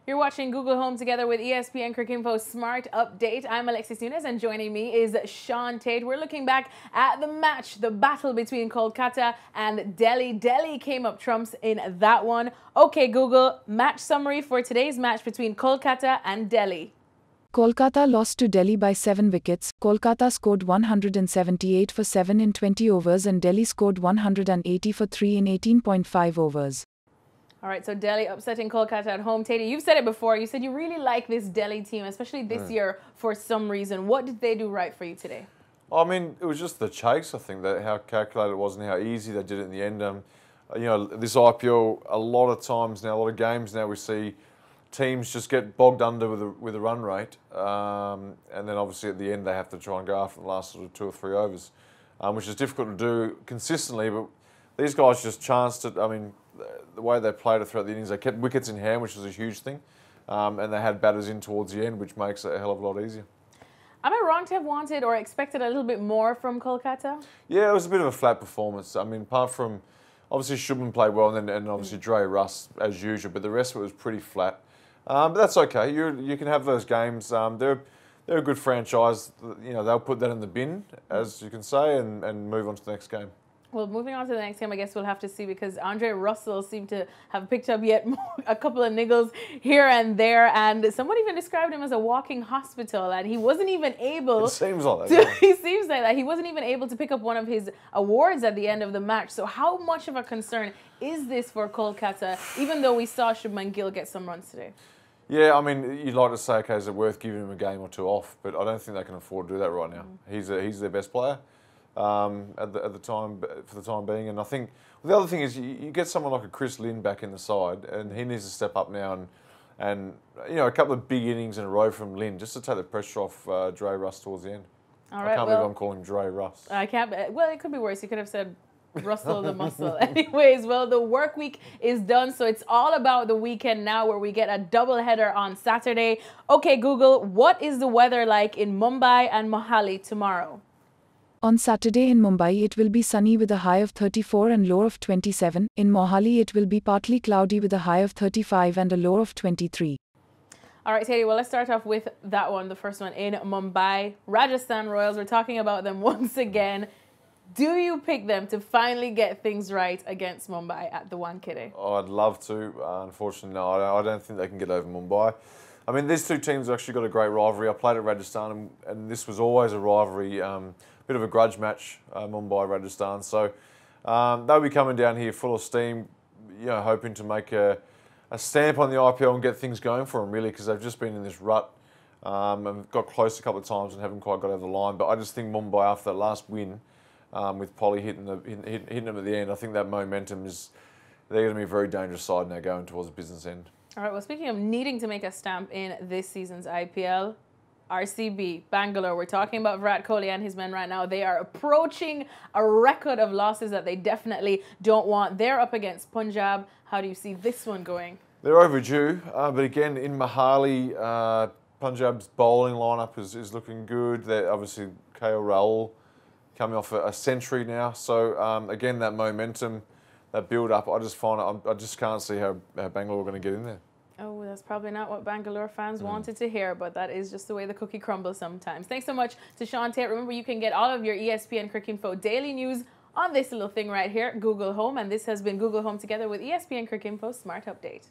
You're watching Google Home together with ESPN Cricinfo Smart Update. I'm Alexis Nunes and joining me is Shaun Tait. We're looking back at the match, the battle between Kolkata and Delhi. Delhi came up trumps in that one. Okay, Google, match summary for today's match between Kolkata and Delhi. Kolkata lost to Delhi by 7 wickets. Kolkata scored 178 for 7 in 20 overs and Delhi scored 180 for 3 in 18.5 overs. All right, so Delhi upsetting Kolkata at home. Tait, you've said it before. You said you really like this Delhi team, especially this year for some reason. What did they do right for you today? I mean, it was just the chase, I think, that how calculated it was and how easy they did it in the end. You know, this IPL, a lot of times now, a lot of games now, we see teams just get bogged under with a run rate. And then obviously at the end, they have to try and go after the last sort of 2 or 3 overs, which is difficult to do consistently. But these guys just chanced it. I mean, the way they played it throughout the innings, they kept wickets in hand, which was a huge thing. And they had batters in towards the end, which makes it a hell of a lot easier. Am I wrong to have wanted or expected a little bit more from Kolkata? Yeah, it was a bit of a flat performance. I mean, apart from, obviously Shaun played well and obviously Dre Russ as usual, but the rest of it was pretty flat. But that's okay. You can have those games. They're a good franchise. You know, they'll put that in the bin, as you can say, and move on to the next game. Well, moving on to the next game, I guess we'll have to see because Andre Russell seemed to have picked up yet a couple of niggles here and there, and someone even described him as a walking hospital, and he wasn't even able. It seems like that. He seems like that. He wasn't even able to pick up one of his awards at the end of the match. So, how much of a concern is this for Kolkata? Even though we saw Shubman Gill get some runs today. Yeah, I mean, you'd like to say, okay, is it worth giving him a game or 2 off? But I don't think they can afford to do that right now. He's their best player. At the time, for the time being, and I think the other thing is you get someone like a Chris Lynn back in the side, and he needs to step up now and you know, a couple of big innings in a row from Lynn just to take the pressure off Dre Russ towards the end. All right, I can't believe I'm calling Dre Russ. I can't. Well, it could be worse. You could have said Russell the Muscle. Anyways, well, the work week is done, so it's all about the weekend now, where we get a doubleheader on Saturday. Okay, Google, what is the weather like in Mumbai and Mohali tomorrow? On Saturday in Mumbai it will be sunny with a high of 34 and low of 27. In Mohali it will be partly cloudy with a high of 35 and a low of 23. All right, Tait, well, let's start off with that one, the first one in Mumbai. Rajasthan Royals, we're talking about them once again. Do you pick them to finally get things right against Mumbai at the Wankhede? Oh, I'd love to. Unfortunately, no, I don't think they can get over Mumbai. I mean, these two teams have actually got a great rivalry. I played at Rajasthan, and this was always a rivalry, bit of a grudge match, Mumbai-Rajasthan. So they'll be coming down here full of steam, you know, hoping to make a stamp on the IPL and get things going for them, really, because they've just been in this rut and got close a couple of times and haven't quite got over the line. But I just think Mumbai, after that last win, with Polly hitting them at the end, I think that momentum they're going to be a very dangerous side now going towards the business end. All right, well, speaking of needing to make a stamp in this season's IPL, RCB, Bangalore, we're talking about Virat Kohli and his men right now. They are approaching a record of losses that they definitely don't want. They're up against Punjab. How do you see this one going? They're overdue, but again, in Mohali, Punjab's bowling lineup is looking good. They're obviously KL Rahul coming off a century now. So again, that momentum, that build-up, I just can't see how Bangalore are going to get in there. Oh, that's probably not what Bangalore fans wanted to hear, but that is just the way the cookie crumbles sometimes. Thanks so much to Shaun Tait. Remember, you can get all of your ESPN Cricinfo daily news on this little thing right here, Google Home. And this has been Google Home together with ESPN Cricinfo Smart Update.